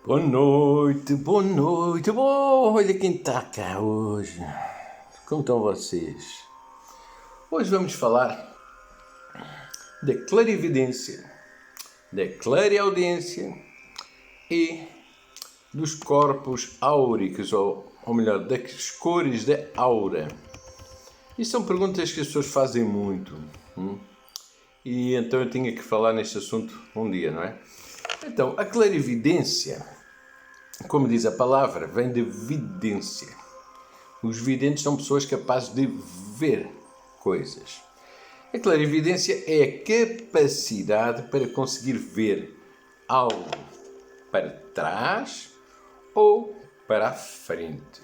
Boa noite, boa, olha quem está cá hoje. Como estão vocês? Hoje vamos falar da clarividência, da clareaudiência e dos corpos áuricos, ou melhor, das cores da aura. E são perguntas que as pessoas fazem muito. E então eu tinha que falar neste assunto um dia, não é? Então, a clarividência, como diz a palavra, vem de vidência. Os videntes são pessoas capazes de ver coisas. A clarividência é a capacidade para conseguir ver algo para trás ou para a frente.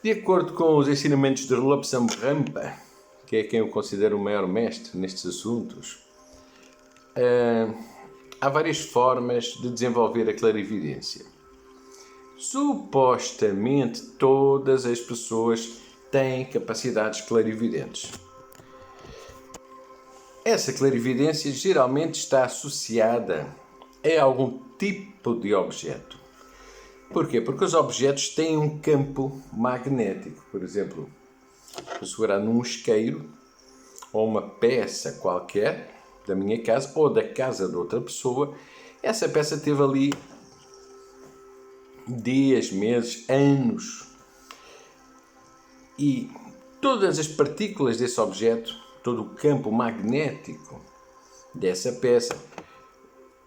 De acordo com os ensinamentos de Lobsang Rampa, que é quem eu considero o maior mestre nestes assuntos, há várias formas de desenvolver a clarividência. Supostamente todas as pessoas têm capacidades clarividentes. Essa clarividência geralmente está associada a algum tipo de objeto. Porquê? Porque os objetos têm um campo magnético. Por exemplo, vou segurar num isqueiro ou uma peça qualquer da minha casa ou da casa de outra pessoa. Essa peça teve ali dias, meses, anos. E todas as partículas desse objeto, todo o campo magnético dessa peça,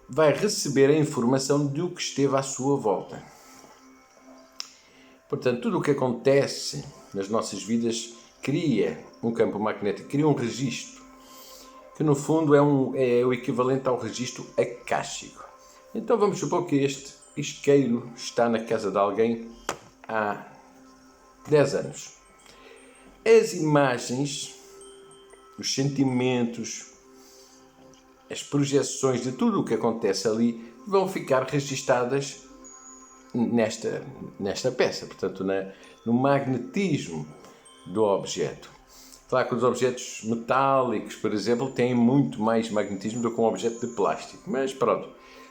vai receber a informação do que esteve à sua volta. Portanto, tudo o que acontece nas nossas vidas cria um campo magnético, cria um registro, que no fundo é o equivalente ao registro akáshico. Então vamos supor que este isqueiro está na casa de alguém há 10 anos. As imagens, os sentimentos, as projeções de tudo o que acontece ali vão ficar registadas nesta peça, portanto no magnetismo do objeto. Claro que os objetos metálicos, por exemplo, têm muito mais magnetismo do que um objeto de plástico, mas pronto.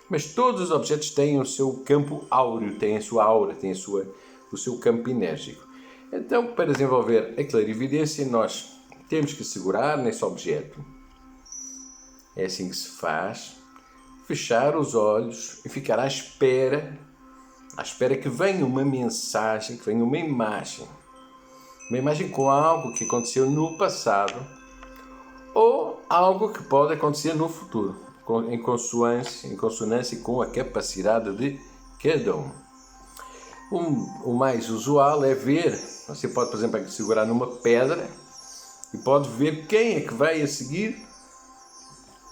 Mas todos os objetos têm o seu campo áureo, têm a sua aura, têm o seu campo enérgico. Então, para desenvolver a clarividência, nós temos que segurar nesse objeto. É assim que se faz. Fechar os olhos e ficar à espera que venha uma mensagem, que venha uma imagem com algo que aconteceu no passado ou algo que pode acontecer no futuro, em consonância com a capacidade de cada um. O mais usual é ver, você pode, por exemplo, segurar numa pedra e pode ver quem é que vai a seguir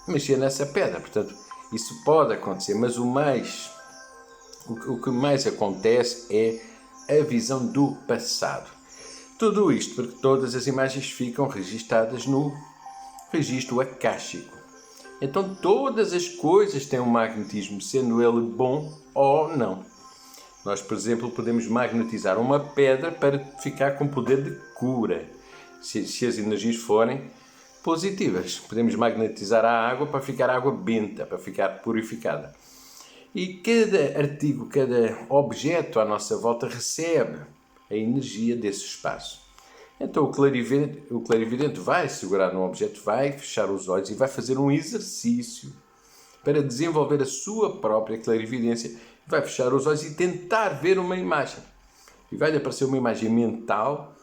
mexer nessa pedra. Portanto, isso pode acontecer, mas o que mais acontece é a visão do passado. Tudo isto porque todas as imagens ficam registadas no registro akáshico. Então todas as coisas têm um magnetismo, sendo ele bom ou não. Nós, por exemplo, podemos magnetizar uma pedra para ficar com poder de cura, se as energias forem positivas. Podemos magnetizar a água para ficar água benta, para ficar purificada. E cada artigo, cada objeto à nossa volta recebe a energia desse espaço. Então o clarividente vai segurar num objeto, vai fechar os olhos e vai fazer um exercício para desenvolver a sua própria clarividência. Vai fechar os olhos e tentar ver uma imagem. E vai-lhe aparecer uma imagem mental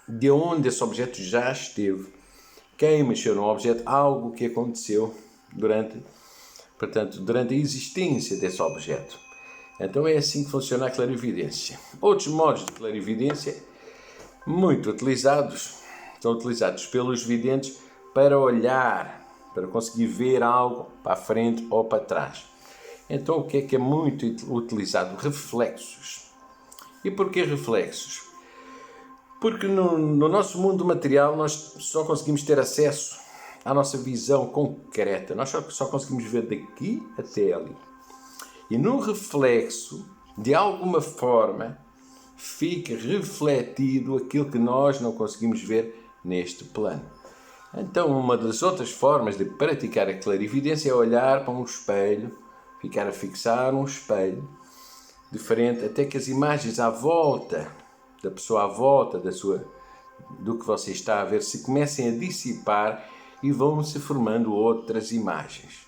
de onde esse objeto já esteve. Quem mexeu no objeto, algo que aconteceu durante a existência desse objeto. Então é assim que funciona a clarividência. Outros modos de clarividência muito utilizados são utilizados pelos videntes para olhar, para conseguir ver algo para a frente ou para trás. Então o que é muito utilizado? Reflexos. E porquê reflexos? Porque no nosso mundo material nós só conseguimos ter acesso à nossa visão concreta. Nós só conseguimos ver daqui até ali. E no reflexo, de alguma forma, fica refletido aquilo que nós não conseguimos ver neste plano. Então, uma das outras formas de praticar a clarividência é olhar para um espelho ficar a fixar um espelho diferente, até que as imagens à volta da pessoa, à volta do que você está a ver, se comecem a dissipar e vão-se formando outras imagens.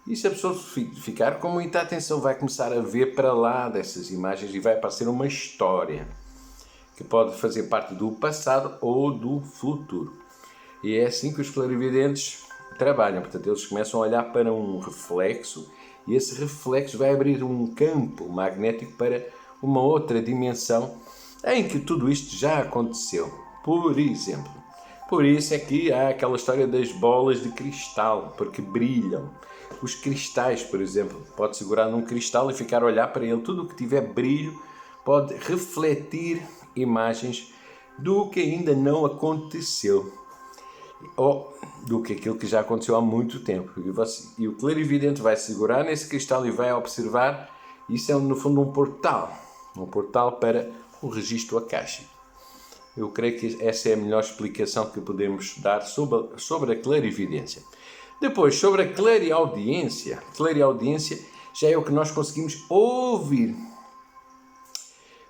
E se a pessoa ficar com muita atenção, vai começar a ver para lá dessas imagens e vai aparecer uma história que pode fazer parte do passado ou do futuro. E é assim que os clarividentes trabalham. Portanto, eles começam a olhar para um reflexo e esse reflexo vai abrir um campo magnético para uma outra dimensão em que tudo isto já aconteceu. Por exemplo, por isso é que há aquela história das bolas de cristal, porque brilham. Os cristais, por exemplo, pode segurar num cristal e ficar a olhar para ele. Tudo o que tiver brilho pode refletir imagens do que ainda não aconteceu, ou do que aquilo que já aconteceu há muito tempo. E o clarividente vai segurar nesse cristal e vai observar. Isso é, no fundo, um portal para o registro akáshico. Eu creio que essa é a melhor explicação que podemos dar sobre a clarividência. Depois, sobre a clareaudiência. Clareaudiência já é o que nós conseguimos ouvir.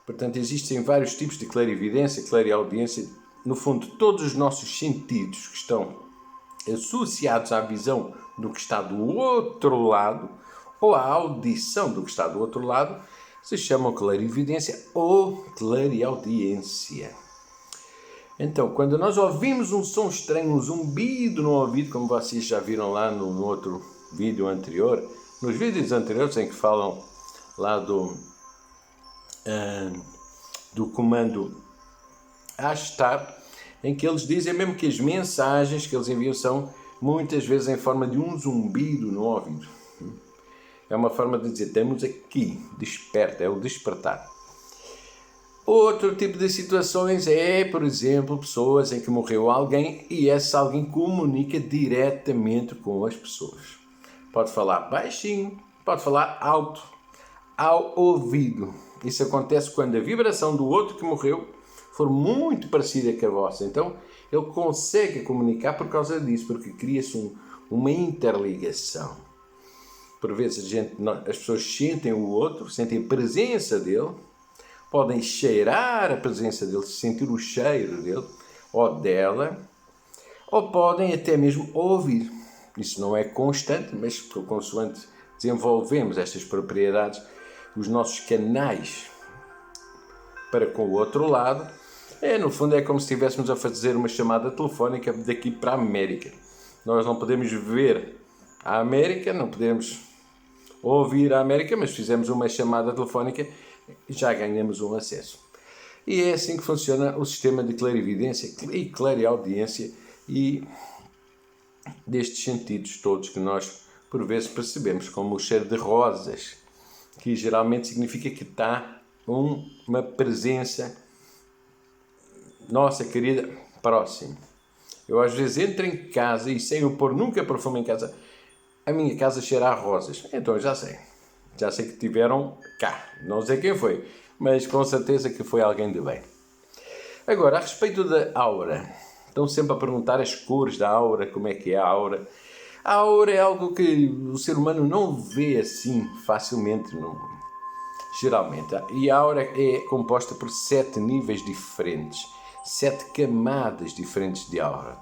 Portanto, existem vários tipos de clarividência, clareaudiência. No fundo, todos os nossos sentidos que estão associados à visão do que está do outro lado, ou à audição do que está do outro lado, se chamam clarividência ou clareaudiência. Então, quando nós ouvimos um som estranho, um zumbido no ouvido, como vocês já viram lá no outro vídeo anterior, nos vídeos anteriores em que falam lá do comando Ashtar, em que eles dizem mesmo que as mensagens que eles enviam são muitas vezes em forma de um zumbido no ouvido. É uma forma de dizer, estamos aqui, desperta, é o despertar. Outro tipo de situações é, por exemplo, pessoas em que morreu alguém e esse alguém comunica diretamente com as pessoas. Pode falar baixinho, pode falar alto, ao ouvido. Isso acontece quando a vibração do outro que morreu for muito parecida com a vossa. Então, ele consegue comunicar por causa disso, porque cria-se uma interligação. Por vezes as pessoas sentem o outro, sentem a presença dele, podem cheirar a presença dele, sentir o cheiro dele ou dela, ou podem até mesmo ouvir. Isso não é constante, mas consoante desenvolvemos estas propriedades, os nossos canais para com o outro lado, no fundo é como se estivéssemos a fazer uma chamada telefónica daqui para a América. Nós não podemos ver a América, não podemos ouvir a América, mas fizemos uma chamada telefónica e já ganhamos um acesso. E é assim que funciona o sistema de clarividência e clareaudiência e destes sentidos todos que nós por vezes percebemos, como o cheiro de rosas, que geralmente significa que está uma presença nossa querida próxima. Eu às vezes entro em casa e sem eu pôr nunca perfume em casa, a minha casa cheira a rosas. Então já sei que tiveram cá, não sei quem foi, mas com certeza que foi alguém de bem. Agora, a respeito da aura, estão sempre a perguntar as cores da aura, como é que é a aura. A aura é algo que o ser humano não vê assim facilmente, geralmente. E a aura é composta por 7 níveis diferentes, 7 camadas diferentes de aura.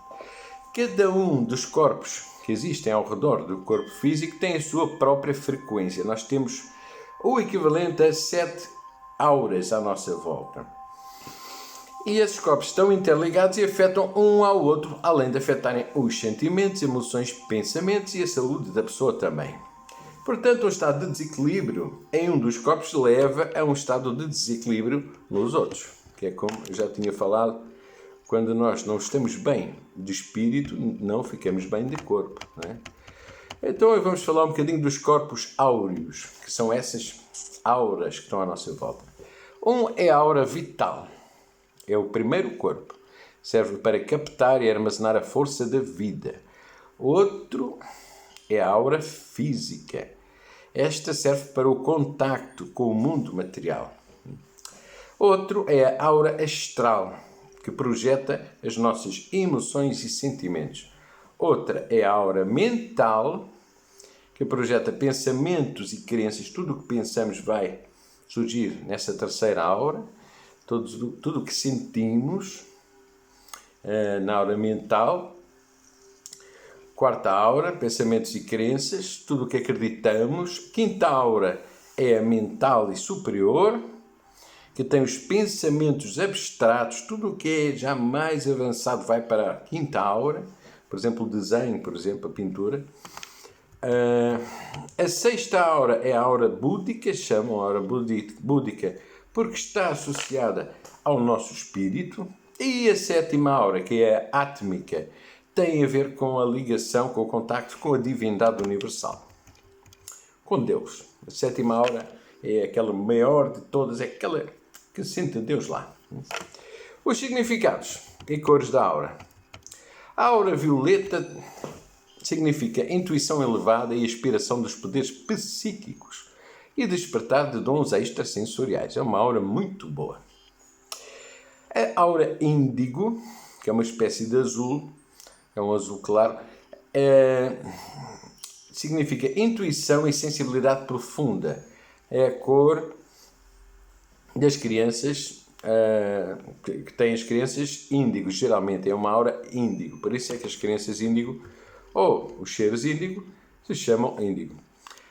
Cada um dos corpos que existem ao redor do corpo físico tem a sua própria frequência. Nós temos o equivalente a 7 auras à nossa volta. E esses corpos estão interligados e afetam um ao outro, além de afetarem os sentimentos, emoções, pensamentos e a saúde da pessoa também. Portanto, um estado de desequilíbrio em um dos corpos leva a um estado de desequilíbrio nos outros, que é como eu já tinha falado, quando nós não estamos bem de espírito, não ficamos bem de corpo, não é? Então, vamos falar um bocadinho dos corpos áureos, que são essas auras que estão à nossa volta. Um é a aura vital. É o primeiro corpo. Serve para captar e armazenar a força da vida. Outro é a aura física. Esta serve para o contacto com o mundo material. Outro é a aura astral, que projeta as nossas emoções e sentimentos. Outra é a aura mental, que projeta pensamentos e crenças. Tudo o que pensamos vai surgir nessa terceira aura. Tudo o que sentimos na aura mental. Quarta aura, pensamentos e crenças, tudo o que acreditamos. Quinta aura é a mental e superior, que tem os pensamentos abstratos, tudo o que é já mais avançado vai para a quinta aura, por exemplo, o desenho, por exemplo, a pintura. A sexta aura é a aura búdica, chamam a aura búdica, porque está associada ao nosso espírito. E a sétima aura, que é a átmica, tem a ver com a ligação, com o contacto com a divindade universal, com Deus. A sétima aura é aquela maior de todas, é aquela que sente Deus lá. Os significados e cores da aura. A aura violeta significa intuição elevada e aspiração dos poderes psíquicos e despertar de dons extrasensoriais. É uma aura muito boa. A aura índigo, que é uma espécie de azul, é um azul claro, significa intuição e sensibilidade profunda. É a cor das crianças, que têm as crianças índigo, geralmente é uma aura índigo. Por isso é que as crianças índigo, ou os seres índigo, se chamam índigo.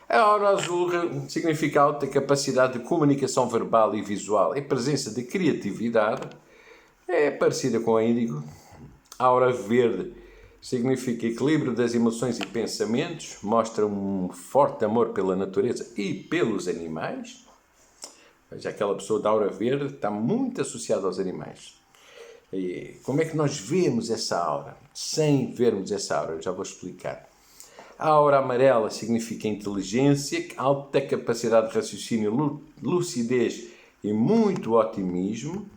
A aura azul significa alta capacidade de comunicação verbal e visual e presença de criatividade. É parecida com a índigo. A aura verde significa equilíbrio das emoções e pensamentos, mostra um forte amor pela natureza e pelos animais. Já aquela pessoa da aura verde está muito associada aos animais. E como é que nós vemos essa aura? Sem vermos essa aura, eu já vou explicar. A aura amarela significa inteligência, alta capacidade de raciocínio, lucidez e muito otimismo.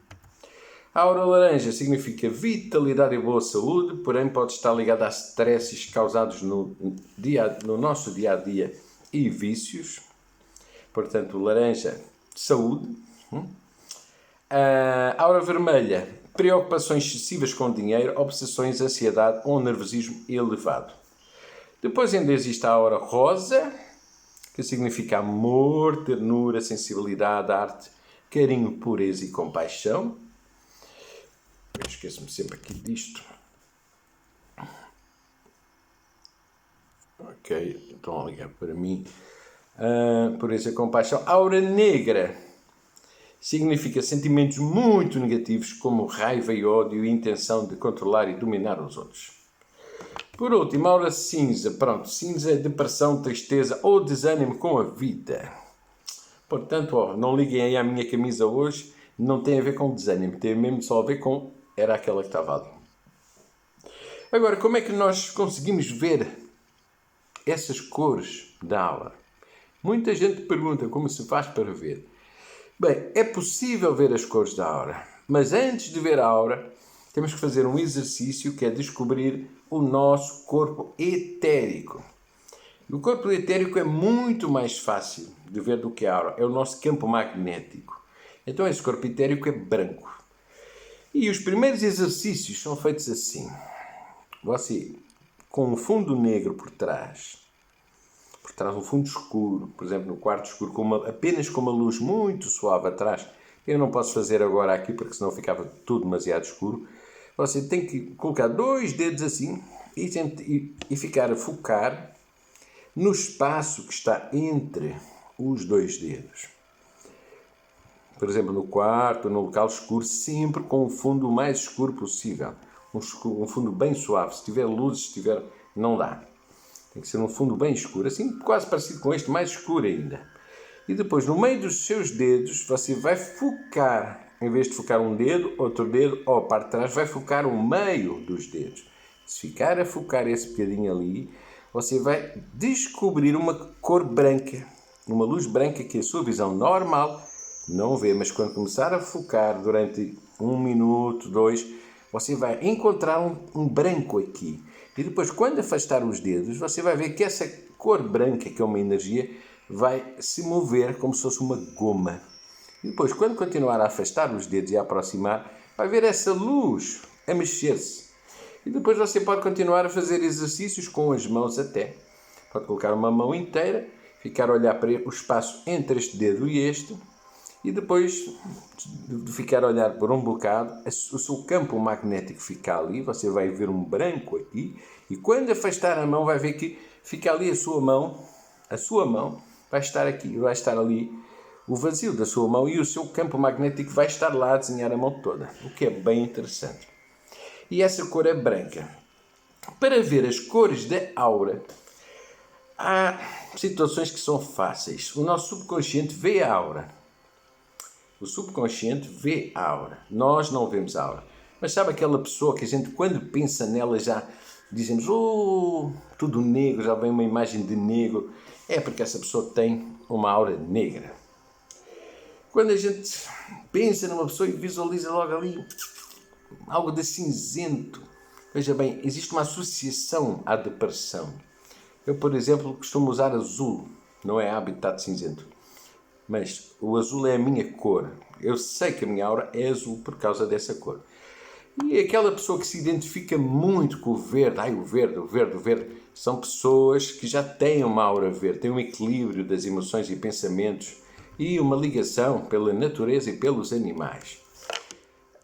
A aura laranja significa vitalidade e boa saúde, porém pode estar ligada a stresses causados no nosso dia-a-dia e vícios. Portanto, laranja, saúde. A aura vermelha, preocupações excessivas com dinheiro, obsessões, ansiedade ou nervosismo elevado. Depois ainda existe a aura rosa, que significa amor, ternura, sensibilidade, arte, carinho, pureza e compaixão. Eu esqueço-me sempre aqui disto. Ok, estão a ligar para mim. Pureza e compaixão. A aura negra significa sentimentos muito negativos, como raiva e ódio e intenção de controlar e dominar os outros. Por último, a aura cinza. Pronto, cinza é depressão, tristeza ou desânimo com a vida. Portanto, não liguem aí à minha camisa hoje, não tem a ver com desânimo, tem mesmo só a ver com... Era aquela que estava ali. Agora, como é que nós conseguimos ver essas cores da aura? Muita gente pergunta como se faz para ver. Bem, é possível ver as cores da aura, mas antes de ver a aura, temos que fazer um exercício que é descobrir o nosso corpo etérico. O corpo etérico é muito mais fácil de ver do que a aura. É o nosso campo magnético. Então esse corpo etérico é branco. E os primeiros exercícios são feitos assim. Você, com um fundo negro por trás um fundo escuro, por exemplo, no quarto escuro, apenas com uma luz muito suave atrás. Eu não posso fazer agora aqui, porque senão ficava tudo demasiado escuro. Você tem que colocar 2 dedos assim e ficar a focar no espaço que está entre os 2 dedos. Por exemplo, no quarto, no local escuro, sempre com o fundo o mais escuro possível. Um fundo bem suave. Se tiver luz, não dá. Tem que ser um fundo bem escuro, assim quase parecido com este, mais escuro ainda. E depois, no meio dos seus dedos, você vai focar, em vez de focar um dedo, outro dedo, ou a parte de trás, vai focar o meio dos dedos. Se ficar a focar esse bocadinho ali, você vai descobrir uma cor branca, uma luz branca que a sua visão normal não vê, mas quando começar a focar durante 1 minuto, 2, você vai encontrar um branco aqui. E depois, quando afastar os dedos, você vai ver que essa cor branca, que é uma energia, vai se mover como se fosse uma goma. E depois, quando continuar a afastar os dedos e a aproximar, vai ver essa luz a mexer-se. E depois você pode continuar a fazer exercícios com as mãos até. Pode colocar uma mão inteira, ficar a olhar para o espaço entre este dedo e este, e depois de ficar a olhar por um bocado, o seu campo magnético fica ali, você vai ver um branco aqui, e quando afastar a mão vai ver que fica ali a sua mão vai estar aqui, vai estar ali o vazio da sua mão e o seu campo magnético vai estar lá a desenhar a mão toda, o que é bem interessante. E essa cor é branca. Para ver as cores da aura, há situações que são fáceis. O nosso subconsciente vê a aura. O subconsciente vê a aura. Nós não vemos a aura. Mas sabe aquela pessoa que a gente, quando pensa nela, já dizemos, tudo negro, já vem uma imagem de negro. É porque essa pessoa tem uma aura negra. Quando a gente pensa numa pessoa e visualiza logo ali algo de cinzento, veja bem, existe uma associação à depressão. Eu, por exemplo, costumo usar azul, não é habitat cinzento, mas o azul é a minha cor. Eu sei que a minha aura é azul por causa dessa cor. E aquela pessoa que se identifica muito com o verde, o verde, são pessoas que já têm uma aura verde, têm um equilíbrio das emoções e pensamentos e uma ligação pela natureza e pelos animais.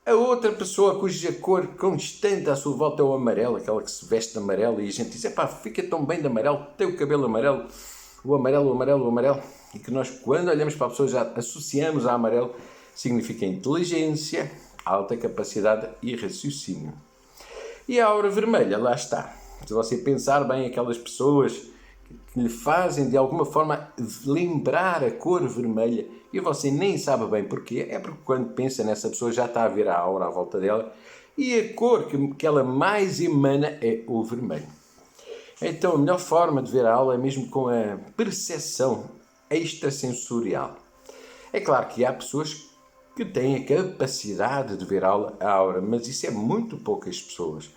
A outra pessoa cuja cor constante à sua volta é o amarelo, aquela que se veste de amarelo, e a gente diz, fica tão bem de amarelo, tem o cabelo amarelo, o amarelo, e que nós, quando olhamos para a pessoa, já associamos a amarelo, significa inteligência, alta capacidade e raciocínio. E a aura vermelha, lá está. Se você pensar bem, aquelas pessoas que lhe fazem de alguma forma lembrar a cor vermelha e você nem sabe bem porquê, é porque quando pensa nessa pessoa já está a ver a aura à volta dela e a cor que ela mais emana é o vermelho. Então a melhor forma de ver a aura é mesmo com a percepção extrasensorial. É claro que há pessoas que têm a capacidade de ver a aura, mas isso é muito poucas pessoas.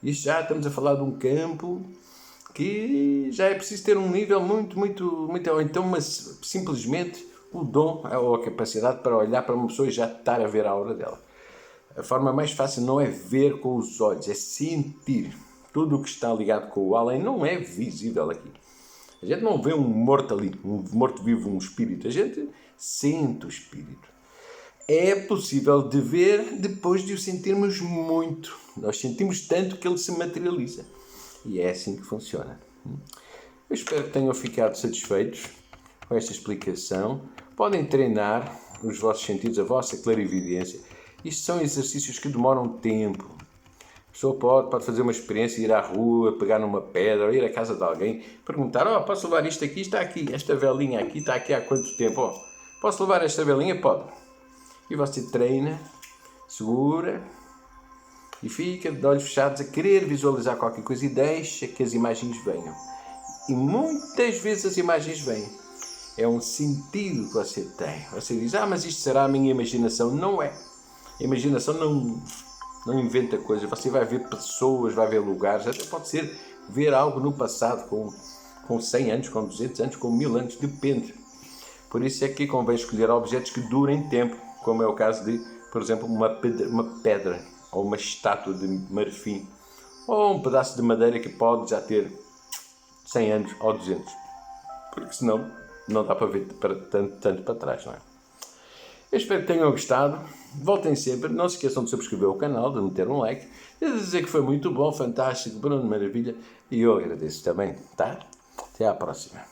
E já estamos a falar de um campo que já é preciso ter um nível muito, ou então mas simplesmente o dom ou a capacidade para olhar para uma pessoa e já estar a ver a aura dela. A forma mais fácil não é ver com os olhos, é sentir. Tudo o que está ligado com o além não é visível aqui. A gente não vê um morto ali, um morto vivo, um espírito. A gente sente o espírito. É possível de ver depois de o sentirmos muito. Nós sentimos tanto que ele se materializa. E é assim que funciona. Eu espero que tenham ficado satisfeitos com esta explicação. Podem treinar os vossos sentidos, a vossa clarividência. Isto são exercícios que demoram tempo. A pessoa pode fazer uma experiência, ir à rua, pegar numa pedra, ou ir à casa de alguém, perguntar, posso levar isto aqui? Está aqui, esta velinha aqui, está aqui há quanto tempo? Posso levar esta velinha? Pode. E você treina, segura e fica de olhos fechados a querer visualizar qualquer coisa e deixa que as imagens venham. E muitas vezes as imagens vêm. É um sentido que você tem. Você diz, mas isto será a minha imaginação. Não é. A imaginação não inventa coisas. Você vai ver pessoas, vai ver lugares. Até pode ser ver algo no passado com 100 anos, com 200 anos, com 1000 anos. Depende. Por isso é que convém escolher objetos que durem tempo. Como é o caso de, por exemplo, uma pedra ou uma estátua de marfim ou um pedaço de madeira que pode já ter 100 anos ou 200. Porque senão não dá para ver tanto para trás, não é? Eu espero que tenham gostado. Voltem sempre. Não se esqueçam de subscrever o canal, de meter um like, de dizer que foi muito bom, fantástico, Bruno, maravilha. E eu agradeço também, tá? Até à próxima.